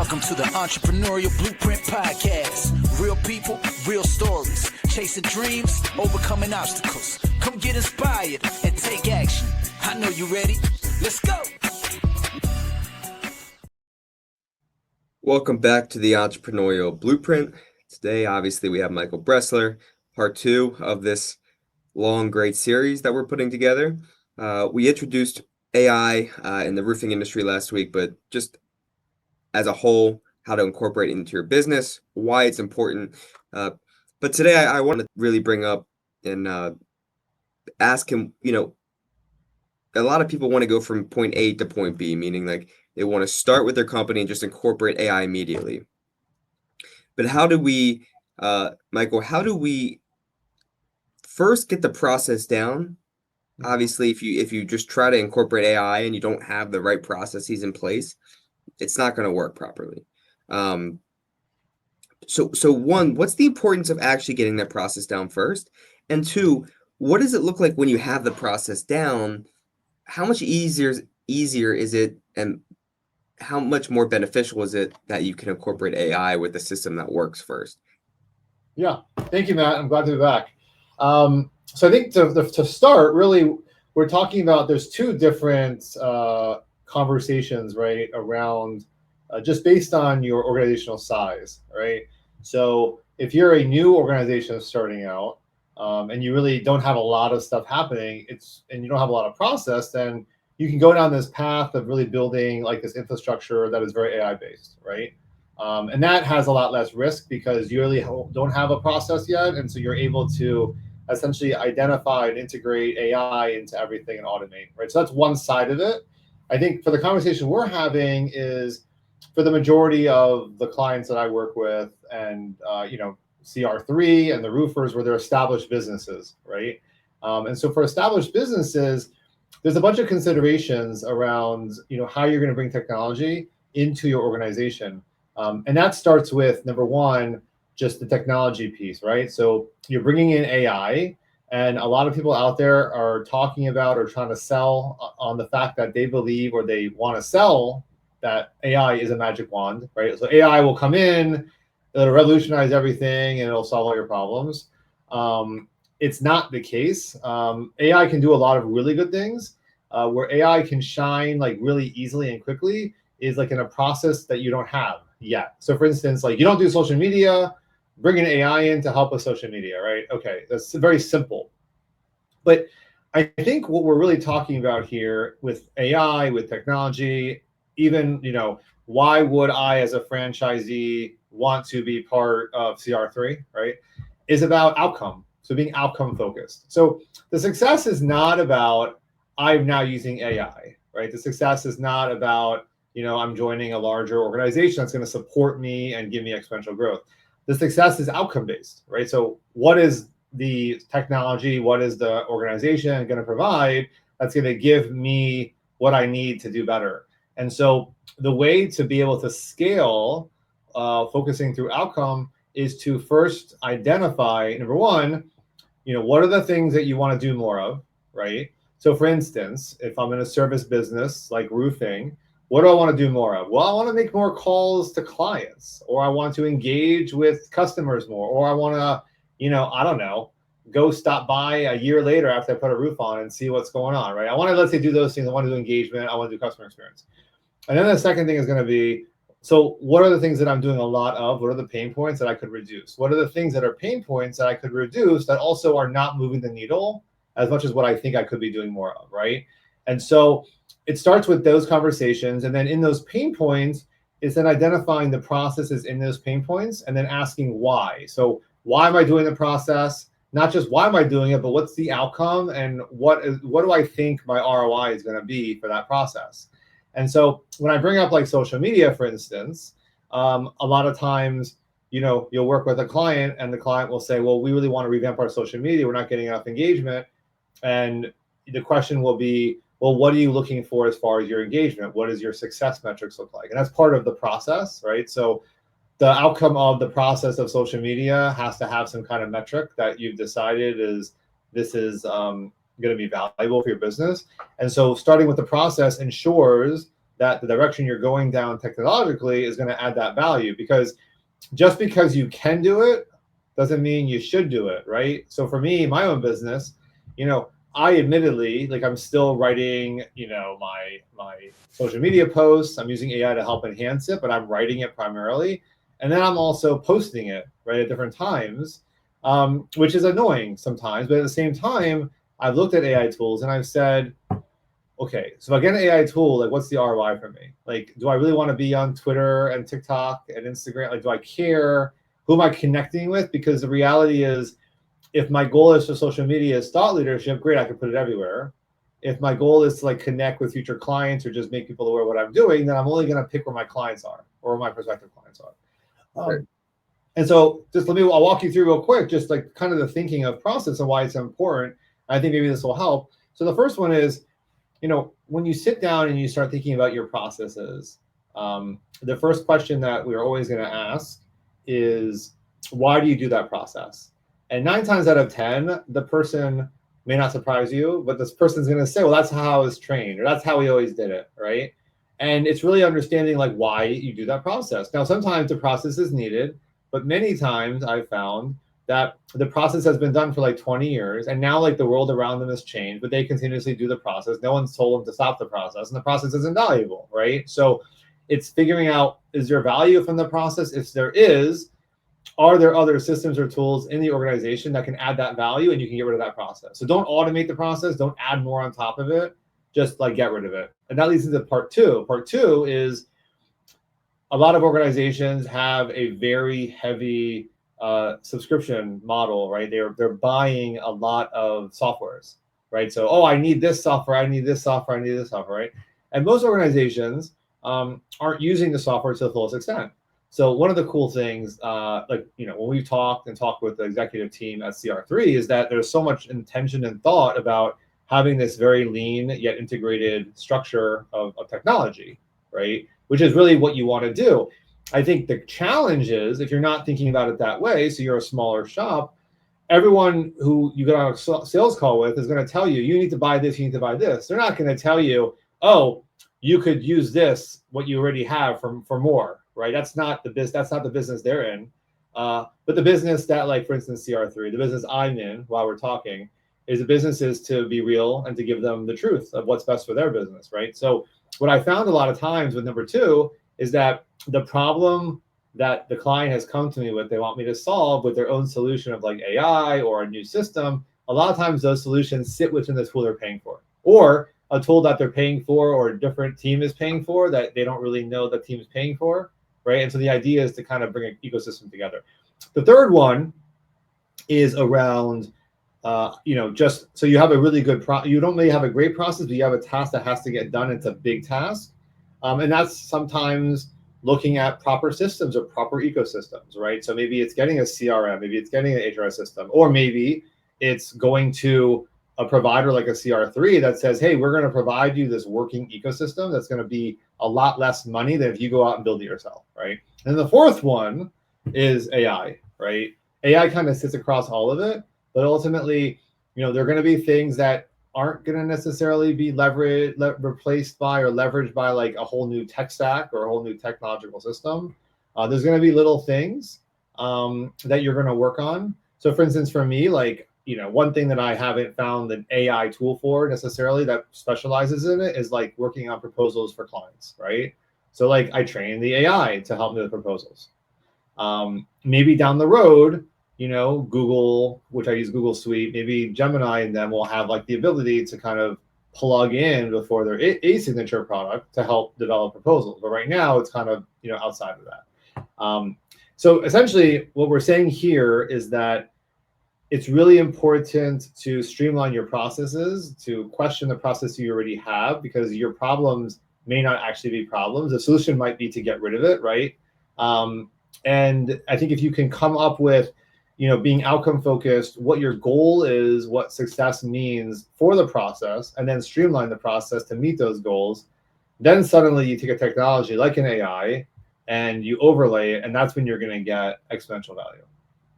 Welcome to the Entrepreneurial Blueprint podcast. Real people, real stories. Chasing dreams, overcoming obstacles. Come get inspired and take action. I know you ready. Let's go. Welcome back to the Entrepreneurial Blueprint. Today, obviously, we have Michael Bresler, part 2 of this long, great series that we're putting together. We introduced AI in the roofing industry last week, but just as a whole, how to incorporate it into your business, why it's important. But today I want to really bring up and ask him, a lot of people want to go from point A to point B, meaning like they want to start with their company and just incorporate AI immediately. But how do we, Michael, how do we first get the process down? Obviously, if you just try to incorporate AI and you don't have the right processes in place, it's not going to work properly. So one, what's the importance of actually getting that process down first? And two, what does it look like when you have the process down? How much easier is it, and how much more beneficial is it that you can incorporate AI with a system that works first? Yeah, thank you, Matt. I'm glad to be back. So I think to start, really, we're talking about there's two different conversations, right, around just based on your organizational size, right? So if you're a new organization starting out and you really don't have a lot of stuff happening, and you don't have a lot of process, then you can go down this path of really building like this infrastructure that is very AI based, right? And that has a lot less risk because you really don't have a process yet, and so you're able to essentially identify and integrate AI into everything and automate, right? So that's one side of it. I think for the conversation we're having is for the majority of the clients that I work with and, CR3 and the roofers where they're established businesses, right? And so for established businesses, there's a bunch of considerations around, how you're going to bring technology into your organization. And that starts with, number one, just the technology piece, right? So you're bringing in AI, and a lot of people out there are talking about or trying to sell on the fact that they believe or they want to sell that AI is a magic wand, right? So AI will come in, it'll revolutionize everything, and it'll solve all your problems. It's not the case. AI can do a lot of really good things. Where AI can shine like really easily and quickly is like in a process that you don't have yet. So for instance, like you don't do social media, bring an AI in to help with social media, right? Okay, that's very simple. But I think what we're really talking about here with AI, with technology, even, why would I as a franchisee want to be part of CR3, right? Is about outcome. So being outcome focused. So the success is not about I'm now using AI, right? The success is not about, I'm joining a larger organization that's going to support me and give me exponential growth. The success is outcome based, right? So what is the technology, what is the organization going to provide that's going to give me what I need to do better? And so the way to be able to scale, focusing through outcome, is to first identify, number one, what are the things that you want to do more of, right? So for instance, if I'm in a service business like roofing, what do I want to do more of? Well, I want to make more calls to clients, or I want to engage with customers more, or I want to, I don't know, go stop by a year later after I put a roof on and see what's going on, right? I want to, let's say, do those things. I want to do engagement. I want to do customer experience. And then the second thing is going to be, so what are the things that I'm doing a lot of? What are the pain points that I could reduce? What are the things that are pain points that I could reduce that also are not moving the needle as much as what I think I could be doing more of, right? And so it starts with those conversations. And then in those pain points, it's then identifying the processes in those pain points and then asking why. So why am I doing the process? Not just why am I doing it, but what's the outcome and what do I think my ROI is going to be for that process? And so when I bring up like social media, for instance, a lot of times, you'll work with a client and the client will say, well, we really want to revamp our social media. We're not getting enough engagement. And the question will be, well, what are you looking for as far as your engagement? What does your success metrics look like? And that's part of the process, right? So the outcome of the process of social media has to have some kind of metric that you've decided this is going to be valuable for your business. And so starting with the process ensures that the direction you're going down technologically is going to add that value, because just because you can do it doesn't mean you should do it, right? So for me, my own business, I admittedly, like, I'm still writing, my social media posts. I'm using AI to help enhance it, but I'm writing it primarily. And then I'm also posting it, right, at different times, which is annoying sometimes. But at the same time, I've looked at AI tools and I've said, okay, so if I get an AI tool, like, what's the ROI for me? Like, do I really want to be on Twitter and TikTok and Instagram? Like, do I care? Who am I connecting with? Because the reality is, if my goal is for social media as thought leadership, great, I can put it everywhere. If my goal is to, like, connect with future clients or just make people aware of what I'm doing, then I'm only going to pick where my clients are or where my prospective clients are. Right. And so I'll walk you through real quick, just like kind of the thinking of process and why it's important. I think maybe this will help. So the first one is, when you sit down and you start thinking about your processes, the first question that we're always going to ask is, why do you do that process? And 9 times out of 10, the person may not surprise you, but this person's going to say, well, that's how I was trained, or that's how we always did it, right? And it's really understanding, like, why you do that process. Now, sometimes the process is needed, but many times I've found that the process has been done for like 20 years, and now, like, the world around them has changed, but they continuously do the process. No one's told them to stop the process, and the process isn't valuable, right? So it's figuring out, is there value from the process? If there is, are there other systems or tools in the organization that can add that value, and you can get rid of that process? So don't automate the process. Don't add more on top of it. Just, like, get rid of it. And that leads into part 2. Part 2 is, a lot of organizations have a very heavy subscription model, right? They're buying a lot of softwares, right? So, I need this software, I need this software, I need this software, right? And most organizations aren't using the software to the fullest extent. So one of the cool things, when we've talked with the executive team at CR3, is that there's so much intention and thought about having this very lean yet integrated structure of technology, right? Which is really what you want to do. I think the challenge is, if you're not thinking about it that way, so you're a smaller shop, everyone who you get on a sales call with is going to tell you, you need to buy this, you need to buy this. They're not going to tell you, oh, you could use this, what you already have, for more, right? That's not the business they're in. But the business that, like, for instance, CR3, the business I'm in while we're talking, is the business is to be real and to give them the truth of what's best for their business, right? So what I found a lot of times with number 2 is that the problem that the client has come to me with, they want me to solve with their own solution of, like, AI or a new system. A lot of times those solutions sit within the tool they're paying for, or a tool that they're paying for, or a different team is paying for that they don't really know the team is paying for, right? And so the idea is to kind of bring an ecosystem together. The third one is around, just so you have a really good you don't really have a great process, but you have a task that has to get done. It's a big task. And that's sometimes looking at proper systems or proper ecosystems, right? So maybe it's getting a CRM, maybe it's getting an HRS system, or maybe it's going to a provider like a CR3 that says, hey, we're going to provide you this working ecosystem that's going to be a lot less money than if you go out and build it yourself, right? And the fourth one is AI, right? AI kind of sits across all of it, but ultimately, there are going to be things that aren't going to necessarily be replaced by or leveraged by, like, a whole new tech stack or a whole new technological system. There's going to be little things that you're going to work on. So for instance, for me, like, one thing that I haven't found an AI tool for necessarily that specializes in it is, like, working on proposals for clients, right? So, like, I train the AI to help me with proposals. Maybe down the road, Google, which I use Google Suite, maybe Gemini and them will have, like, the ability to kind of plug in before their e-signature product to help develop proposals. But right now it's kind of, outside of that. So essentially what we're saying here is that it's really important to streamline your processes, to question the process you already have, because your problems may not actually be problems. The solution might be to get rid of it, right? And I think if you can come up with, being outcome focused, what your goal is, what success means for the process, and then streamline the process to meet those goals, then suddenly you take a technology like an AI and you overlay it, and that's when you're going to get exponential value.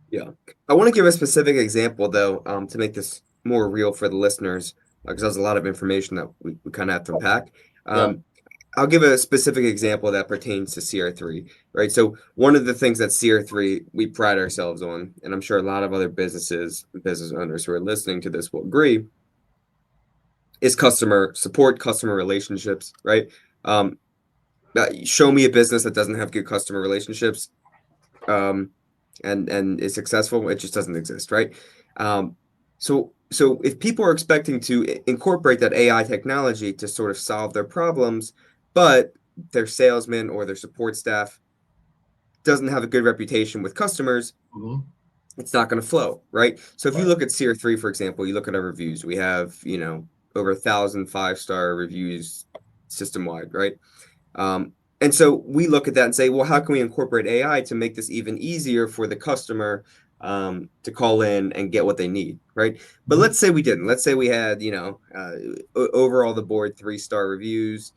Yeah. I want to give a specific example, though, to make this more real for the listeners, because there's a lot of information that we kind of have to unpack. I'll give a specific example that pertains to CR3, right? So one of the things that CR3 we pride ourselves on, and I'm sure a lot of other business owners who are listening to this will agree, is customer support, customer relationships, right? Show me a business that doesn't have good customer relationships, and is successful. It just doesn't exist, right? So if people are expecting to incorporate that AI technology to sort of solve their problems, but their salesman or their support staff doesn't have a good reputation with customers, Mhm. it's not going to flow, right? So if you Right. look at CR3, for example, you look at our reviews, we have, over 1,000 5-star reviews system wide, right? And so we look at that and say, well, how can we incorporate AI to make this even easier for the customer to call in and get what they need, right? But Mhm. let's say we didn't. Let's say we had, overall the board 3-star reviews.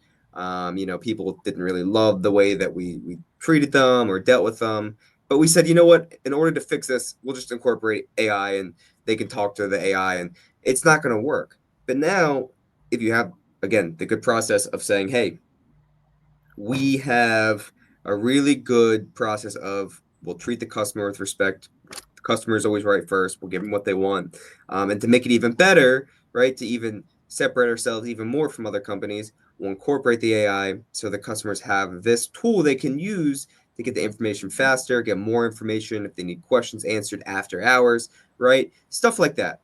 People didn't really love the way that we treated them or dealt with them. But we said, you know what? In order to fix this, we'll just incorporate AI and they can talk to the AI, and it's not going to work. But now, if you have, again, the good process of saying, hey, we have a really good process of we'll treat the customer with respect. The customer is always right first. We'll give them what they want. And to make it even better, right, to even separate ourselves even more from other companies, we'll incorporate the AI so the customers have this tool they can use to get the information faster, get more information if they need questions answered after hours, right? Stuff like that.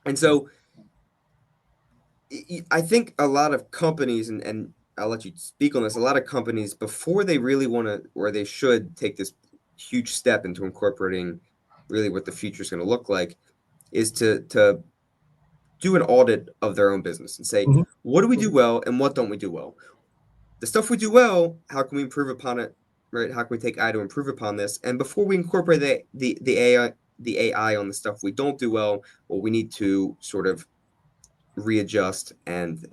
And so I think a lot of companies, and I'll let you speak on this, a lot of companies, before they really want to, or they should take this huge step into incorporating really what the future is going to look like, is to do an audit of their own business and say, Mhm. what do we do well and what don't we do well? The stuff we do well, how can we improve upon it, right? How can we take AI to improve upon this? And before we incorporate the AI on the stuff we don't do well, we need to sort of readjust and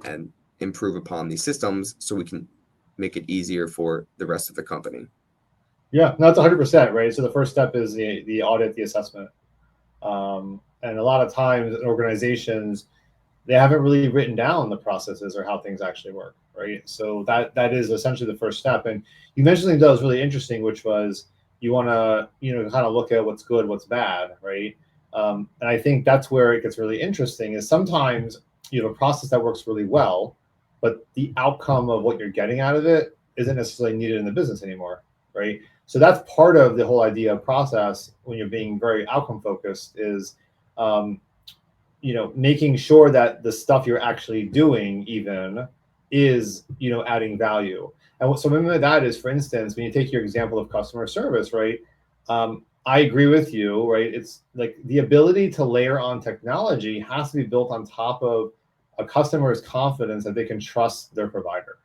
improve upon these systems so we can make it easier for the rest of the company. Yeah, no, that's 100%, right? So the first step is the audit, the assessment. And a lot of times in organizations, they haven't really written down the processes or how things actually work, right? So that is essentially the first step. And you mentioned something that was really interesting, which was you want to kind of look at what's good, what's bad, right? And I think that's where it gets really interesting. Is sometimes you have a process that works really well, but the outcome of what you're getting out of it isn't necessarily needed in the business anymore, right? So that's part of the whole idea of process when you're being very outcome focused is um, making sure that the stuff you're actually doing even is, adding value. And what some of that is, for instance, when you take your example of customer service, right? I agree with you, right? It's like the ability to layer on technology has to be built on top of a customer's confidence that they can trust their provider,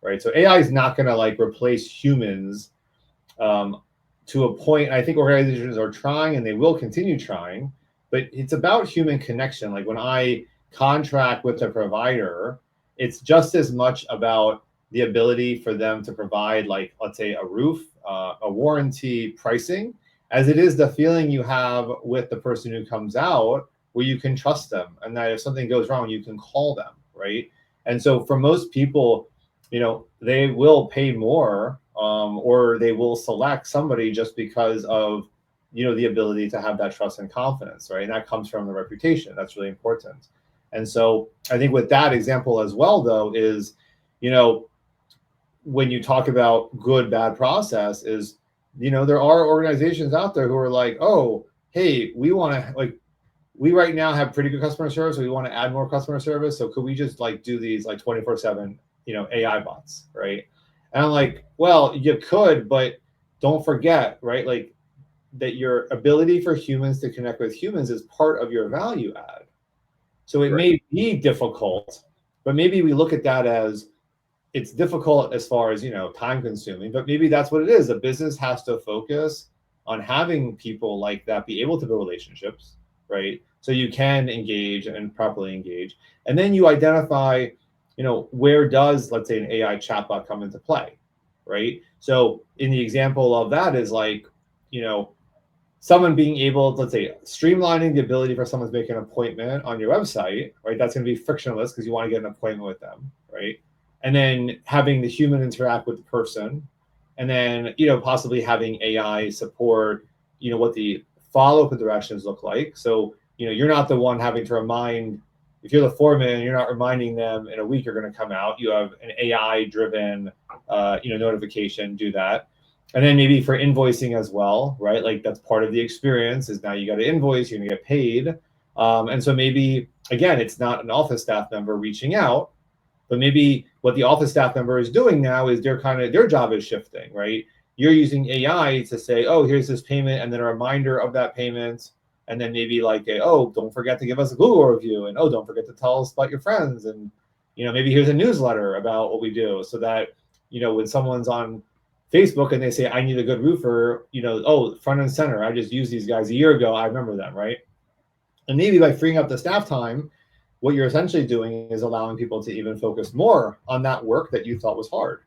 right? So AI is not going to like replace humans um, to a point. I think organizations are trying and they will continue trying, but it's about human connection. Like when I contract with a provider, it's just as much about the ability for them to provide, like, let's say, a roof, a warranty, pricing, as it is the feeling you have with the person who comes out, where you can trust them, and that if something goes wrong, you can call them, right? And so for most people, they will pay more, or they will select somebody just because of, the ability to have that trust and confidence, right? And that comes from the reputation. That's really important. And so I think with that example as well, though, is, when you talk about good, bad process is, there are organizations out there who are like, oh, hey, we want to like, we right now have pretty good customer service. So we want to add more customer service. So could we just like do these like 24/7, AI bots, right? And I'm like, well, you could, but don't forget, right? Like that your ability for humans to connect with humans is part of your value add. So it Right. may be difficult, but maybe we look at that as it's difficult as far as, time consuming, but maybe that's what it is. A business has to focus on having people like that be able to build relationships, right? So you can engage and properly engage. And then you identify, where does, let's say, an AI chatbot come into play, right? So in the example of that is like, you know, someone being able, let's say, streamlining the ability for someone to make an appointment on your website, right? That's going to be frictionless because you want to get an appointment with them, right? and then having the human interact with the person, and then, possibly having AI support, what the follow-up directions look like. So, you're not the one having to remind, if you're the foreman, you're not reminding them in a week you're going to come out. You have an AI-driven, notification, do that. And then maybe for invoicing as well, right? Like that's part of the experience is now you got to invoice, you're going to get paid. And so maybe, again, it's not an office staff member reaching out, but maybe what the office staff member is doing now is their job is shifting, right? You're using AI to say, oh, here's this payment, and then a reminder of that payment. And then maybe like, oh, don't forget to give us a Google review, and oh, don't forget to tell us about your friends. And, maybe here's a newsletter about what we do, so that, when someone's on Facebook and they say, I need a good roofer, oh, front and center, I just used these guys a year ago, I remember them, right? And maybe by freeing up the staff time, what you're essentially doing is allowing people to even focus more on that work that you thought was hard.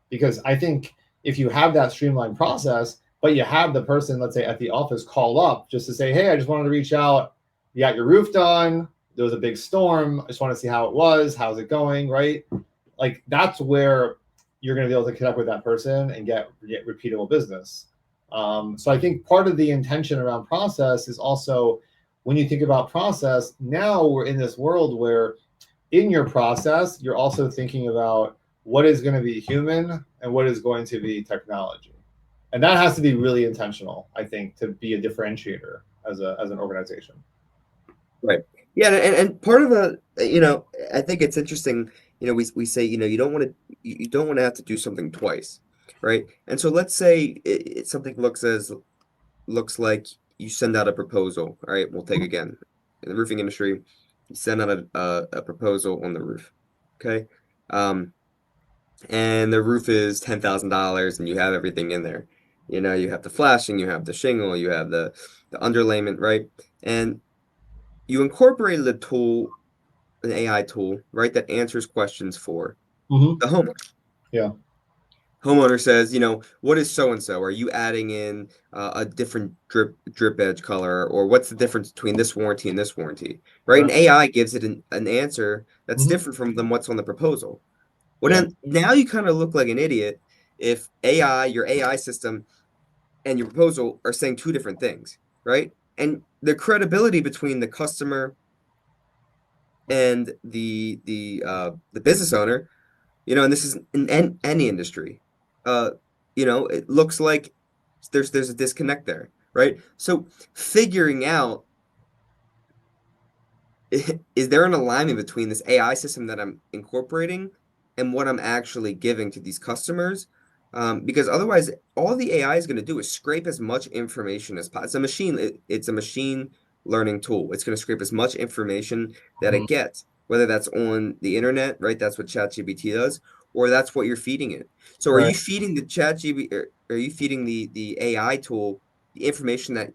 Because I think if you have that streamlined process, but you have the person, let's say at the office, call up just to say, hey, I just wanted to reach out. You got your roof done. There was a big storm. I just want to see how it was. How's it going, right? Like that's where you're going to be able to connect with that person and get repeatable business. So I think part of the intention around process is also, when you think about process, now we're in this world where in your process, you're also thinking about what is going to be human and what is going to be technology. And that has to be really intentional, I think, to be a differentiator as an organization. Right. Yeah, and part of the, I think it's interesting, we say, you don't want to have to do something twice, right? And so let's say something looks like you send out a proposal. All right, we'll take again in the roofing industry, you send out a proposal on the roof, okay? And the roof is $10,000, and you have everything in there. You have the flashing, you have the shingle, you have the underlayment, right? And you incorporated a tool, an AI tool, right, that answers questions for the homeowner. Yeah. Homeowner says, what is so-and-so? Are you adding in a different drip edge color? Or what's the difference between this warranty and this warranty, right? And AI gives it an answer that's different from what's on the proposal. Well, then now you kind of look like an idiot if your AI system and your proposal are saying two different things, right? And the credibility between the customer and the business owner, and this is in any industry, it looks like there's a disconnect there, right? So figuring out, is there an alignment between this AI system that I'm incorporating and what I'm actually giving to these customers? Because otherwise, all the AI is going to do is scrape as much information as possible. It's a machine learning tool. It's going to scrape as much information that it gets, whether that's on the internet, right? That's what ChatGPT does, or that's what you're feeding it. So are you feeding the ChatGPT, or are you feeding the AI tool the information that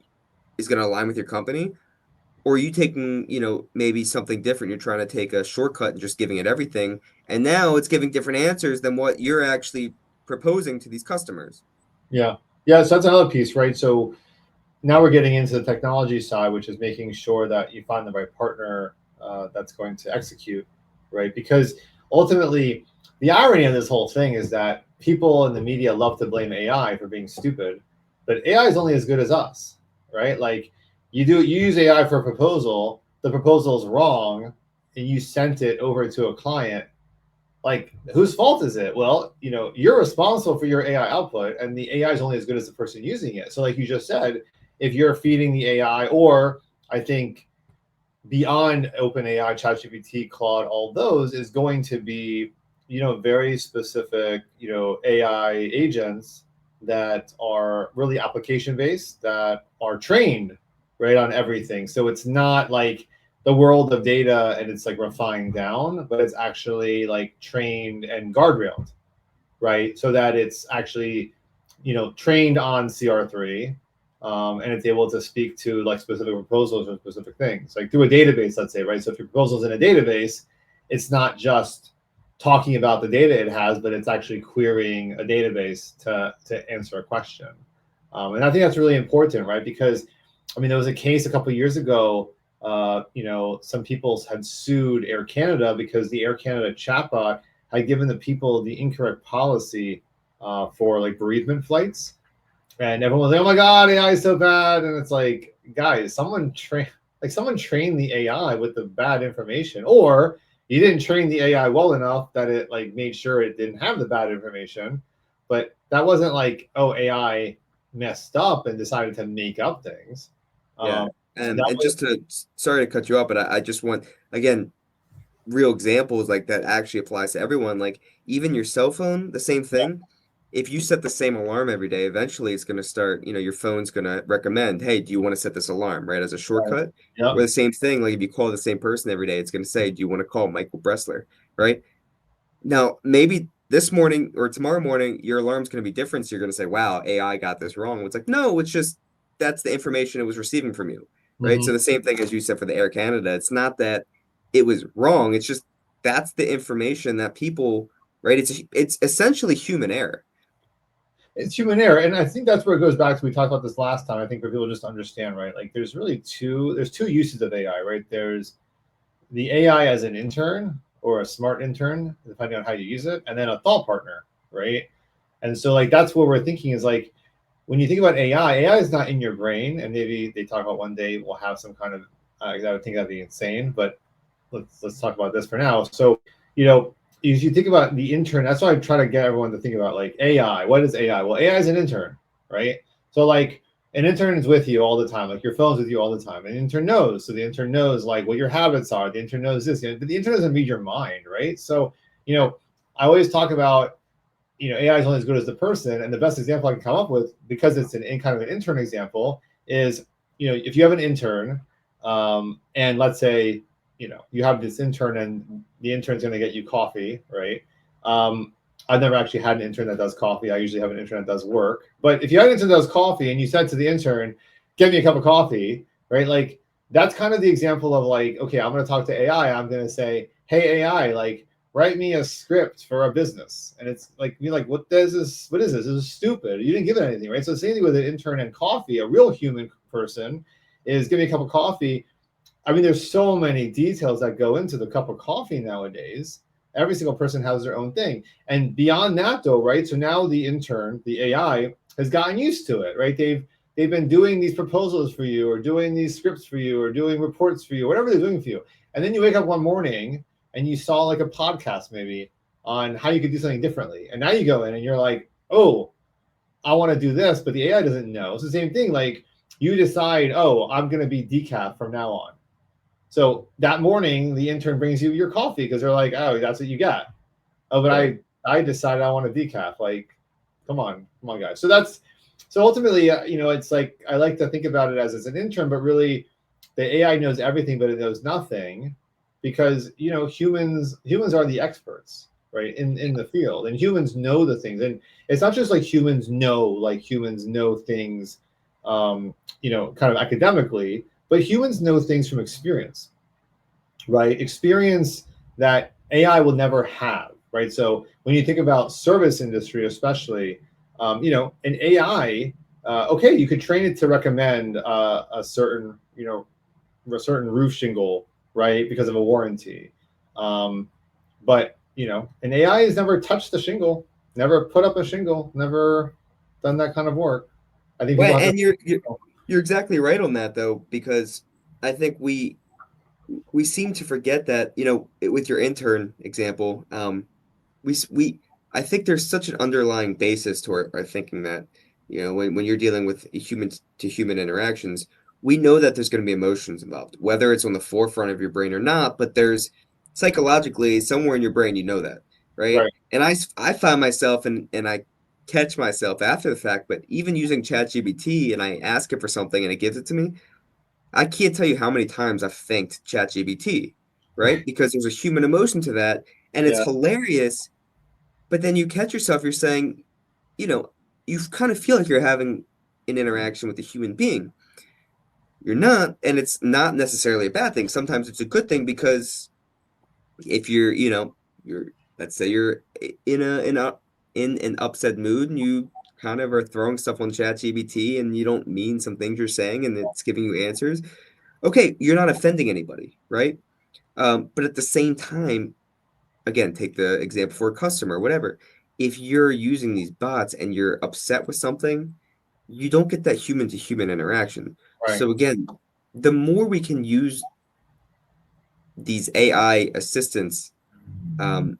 is going to align with your company? Or are you taking, maybe something different? You're trying to take a shortcut and just giving it everything. And now it's giving different answers than what you're actually proposing to these customers. Yeah. Yeah. So that's another piece, right? So now we're getting into the technology side, which is making sure that you find the right partner that's going to execute, right? Because ultimately, the irony of this whole thing is that people in the media love to blame AI for being stupid, but AI is only as good as us, right? Like you use AI for a proposal, the proposal is wrong, and you sent it over to a client. Like, whose fault is it? Well, you're responsible for your AI output, and the AI is only as good as the person using it. So like you just said, if you're feeding the AI, or I think beyond OpenAI, ChatGPT, Claude, all those is going to be, very specific, AI agents that are really application based, that are trained right on everything. So it's not like the world of data and it's like refined down, but it's actually like trained and guardrailed, right? So that it's actually, trained on CR3, and it's able to speak to like specific proposals or specific things, like through a database, let's say, right? So if your proposal's in a database, it's not just talking about the data it has, but it's actually querying a database to answer a question. And I think that's really important, right? Because, there was a case a couple of years ago, some people had sued Air Canada because the Air Canada chatbot had given the people the incorrect policy for like bereavement flights, and everyone was like, "Oh my God, AI is so bad!" And it's like, guys, someone trained the AI with the bad information, or you didn't train the AI well enough that it like made sure it didn't have the bad information. But that wasn't like, oh, AI messed up and decided to make up things. Yeah. And That was, just to, sorry to cut you off, but I just want, again, real examples like that actually applies to everyone. Like even your cell phone, the same yeah, thing. If you set the same alarm every day, eventually it's going to start, your phone's going to recommend, hey, do you want to set this alarm, right? As a right. shortcut. Yeah. Or the same thing, like if you call the same person every day, it's going to say, do you want to call Michael Bresler, right? Now, maybe this morning or tomorrow morning, your alarm's going to be different. So you're going to say, wow, AI got this wrong. It's like, no, it's just that's the information it was receiving from you, right? Mm-hmm. So the same thing as you said for the Air Canada, it's not that it was wrong. It's just that's the information that people, right? It's essentially human error. It's human error, and I think that's where it goes back to. We talked about this last time. I think for people just to understand, right? Like, there's two uses of AI, right? There's the AI as an intern or a smart intern, depending on how you use it, and then a thought partner, right? And so, like, that's what we're thinking is like, when you think about AI is not in your brain, and maybe they talk about one day we'll have some kind of. I would think that'd be insane, but let's talk about this for now. So, you know, if you think about the intern, that's why I try to get everyone to think about like AI. What is AI? Well, AI is an intern, right? So like an intern is with you all the time, like your phone's with you all the time. An intern knows, so the intern knows like what your habits are. The intern knows this, but the intern doesn't read your mind, right? So, you know, I always talk about, you know, AI is only as good as the person, and the best example I can come up with, because it's an kind of an intern example, is, you know, if you have an intern, and let's say, you know, you have this intern and the intern's going to get you coffee, right? I've never actually had an intern that does coffee. I usually have an intern that does work. But if you have an intern that does coffee and you said to the intern, "Get me a cup of coffee," right? Like that's kind of the example of like, okay, I'm going to talk to AI. I'm going to say, "Hey AI, like write me a script for a business," and it's like, you're like, what is this? What is this? This is stupid. You didn't give it anything, right? So the same thing with an intern and coffee. A real human person is, "Give me a cup of coffee." I mean, there's so many details that go into the cup of coffee nowadays. Every single person has their own thing. And beyond that, though, right? So now the intern, the AI, has gotten used to it, right? They've been doing these proposals for you, or doing these scripts for you, or doing reports for you, whatever they're doing for you. And then you wake up one morning and you saw like a podcast maybe on how you could do something differently. And now you go in and you're like, oh, I want to do this, but the AI doesn't know. It's the same thing. Like you decide, oh, I'm going to be decaf from now on. So that morning, the intern brings you your coffee because they're like, "Oh, that's what you got." Oh, but Right. I decided I want a decaf. Like, come on, guys. So ultimately, you know, it's like I like to think about it as an intern, but really, the AI knows everything, but it knows nothing, because you know humans are the experts, right, in the field, and humans know the things, and it's not just like humans know things, you know, kind of academically, but humans know things from experience, right? Experience that AI will never have, right? So when you think about service industry, especially, you know, an AI, okay, you could train it to recommend a certain, you know, a certain roof shingle, right, because of a warranty. But you know, an AI has never touched the shingle, never put up a shingle, never done that kind of work. I think people Well, have to. and you're exactly right on that though, because I think we seem to forget that, with your intern example, we I think there's such an underlying basis to our thinking that, when you're dealing with human to human interactions, we know that there's going to be emotions involved, whether it's on the forefront of your brain or not, but there's psychologically somewhere in your brain, you know that, right? Right. And I find myself and I catch myself after the fact, but even using ChatGPT and I ask it for something and it gives it to me, I can't tell you how many times I've thanked ChatGPT, right? Because there's a human emotion to that, and it's Yeah. hilarious. But then you catch yourself, you're saying, you know, you kind of feel like you're having an interaction with a human being. You're not, and it's not necessarily a bad thing. Sometimes it's a good thing because if you're let's say you're in an upset mood and you kind of are throwing stuff on ChatGPT and you don't mean some things you're saying and it's giving you answers. Okay, you're not offending anybody, right? But at the same time, again, take the example for a customer, whatever. If you're using these bots and you're upset with something, you don't get that human to human interaction. Right. So again, the more we can use these AI assistants, and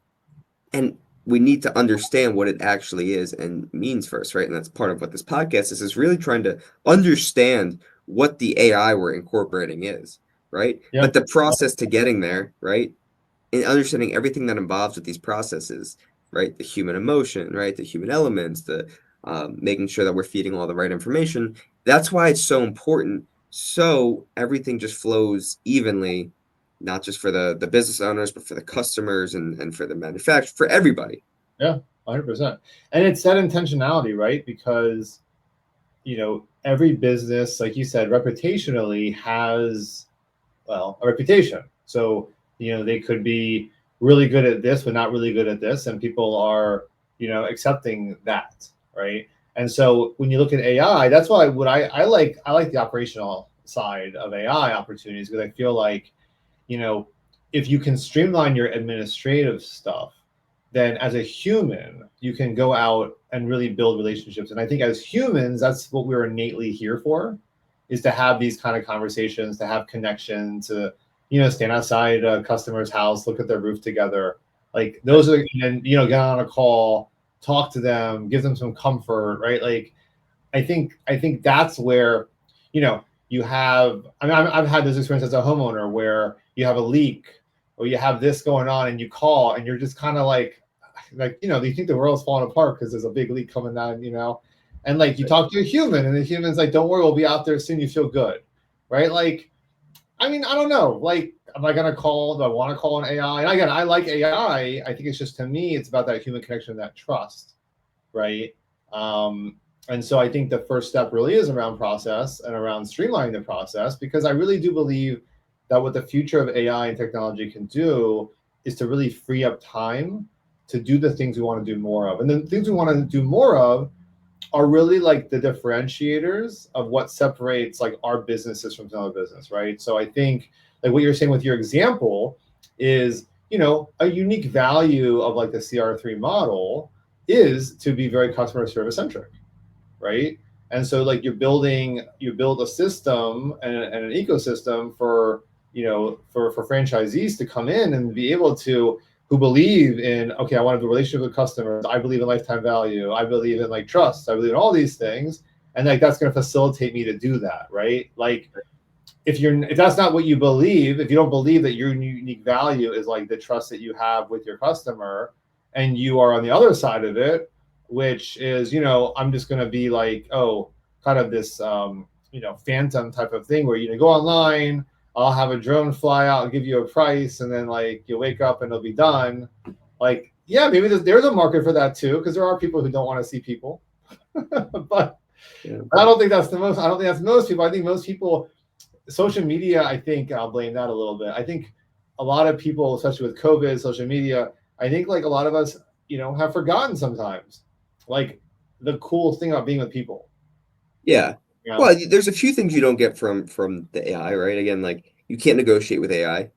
we need to understand what it actually is and means first, right? And that's part of what this podcast is really trying to understand what the AI we're incorporating is, right? Yeah. But the process to getting there, right? And understanding everything that involves with these processes, right? The human emotion, right? The human elements, the making sure that we're feeding all the right information. That's why it's so important. So everything just flows evenly, not just for the business owners, but for the customers and for the manufacturer, for everybody. Yeah, 100%. And it's that intentionality, right? Because, every business, like you said, reputationally has, well, a reputation. So, they could be really good at this, but not really good at this. And people are, accepting that, right? And so when you look at AI, that's why I like the operational side of AI opportunities, because I feel like, you know, if you can streamline your administrative stuff, then as a human, you can go out and really build relationships. And I think as humans, that's what we're innately here for, is to have these kind of conversations, to have connection, to, stand outside a customer's house, look at their roof together. Like those are, and, get on a call, talk to them, give them some comfort, right? Like, I think that's where, you have. I mean, I've had this experience as a homeowner where you have a leak or you have this going on, and you call, and you're just kind of like you think the world's falling apart because there's a big leak coming down, and like you talk to a human, and the human's like, "Don't worry, we'll be out there soon. You feel good," right? Like, I mean, I don't know. Like, am I gonna call? Do I want to call an AI? And again, I like AI. I think it's just, to me, it's about that human connection, that trust, right? And so I think the first step really is around process and around streamlining the process, because I really do believe that what the future of AI and technology can do is to really free up time to do the things we want to do more of. And the things we want to do more of are really like the differentiators of what separates like our businesses from another business, right? So I think like what you're saying with your example is, a unique value of like the CR3 model is to be very customer service centric, right? And so like you build a system and an ecosystem for, for franchisees to come in and be able to, who believe in, okay, I want to have a relationship with customers. I believe in lifetime value. I believe in like trust. I believe in all these things. And like, that's going to facilitate me to do that, right? Like, if that's not what you believe, if you don't believe that your unique value is like the trust that you have with your customer, and you are on the other side of it, which is, I'm just going to be like, oh, kind of this, phantom type of thing where you go online, I'll have a drone fly out and give you a price, and then like you wake up and it'll be done. Like, yeah, maybe there's a market for that too, because there are people who don't want to see people. But Yeah. I don't think that's most people. I think most people, social media, I think I'll blame that a little bit. I think a lot of people, especially with COVID, social media, I think like a lot of us, have forgotten sometimes, like the cool thing about being with people. Yeah. You know? Well, there's a few things you don't get from the AI, right? Again, like you can't negotiate with AI,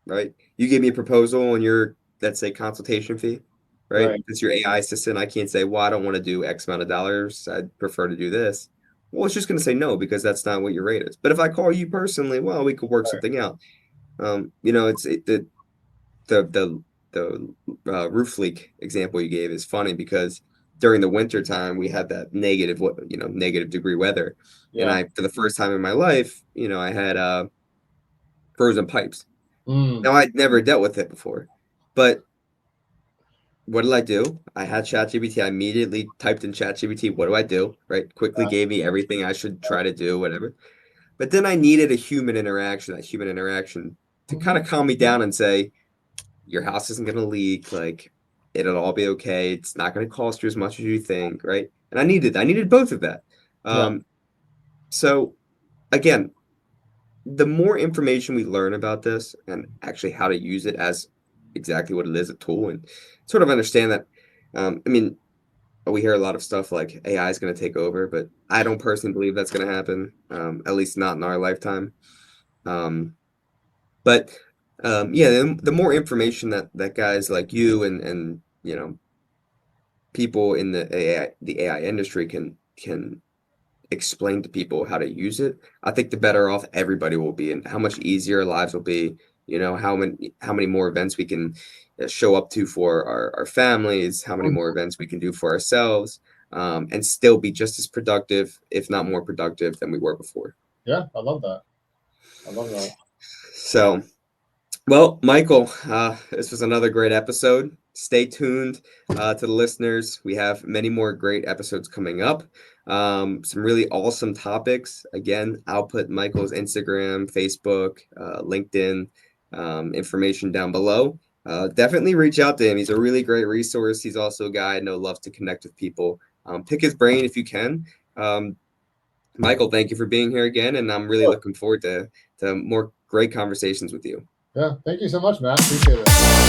right? You give me a proposal and your, let's say, consultation fee, right? Right. It's your AI assistant. I can't say, well, I don't want to do X amount of dollars. I'd prefer to do this. Well, it's just going to say no because that's not what your rate is. But if I call you personally, well, we could work Right. something out. The roof leak example you gave is funny because during the winter time we had that negative degree weather, and Yeah. for the first time in my life, I had frozen pipes. Mm. Now I'd never dealt with it before, but what did I do? I had ChatGPT. I immediately typed in ChatGPT, what do I do? Right, quickly gave me everything I should try to do, whatever. But then I needed a human interaction, that human interaction to kind of calm me down and say, your house isn't going to leak, like it'll all be okay, it's not going to cost you as much as you think, right? And I needed both of that. Yeah. So again, the more information we learn about this and actually how to use it as exactly what it is, a tool, and sort of understand that, I mean, we hear a lot of stuff like AI is going to take over, but I don't personally believe that's going to happen, at least not in our lifetime. But Yeah, the more information that guys like you and people in the AI industry can explain to people how to use it, I think the better off everybody will be, and how much easier our lives will be. How many more events we can show up to for our families, how many more events we can do for ourselves, and still be just as productive, if not more productive, than we were before. Yeah, I love that. I love that. So, well, Michael, this was another great episode. Stay tuned to the listeners. We have many more great episodes coming up. Some really awesome topics. Again, I'll put Michael's Instagram, Facebook, LinkedIn information down below. Definitely reach out to him. He's a really great resource. He's also a guy I know loves to connect with people. Pick his brain if you can. Michael, thank you for being here again, and I'm really looking forward to more great conversations with you. Yeah, thank you so much, Matt. Appreciate it.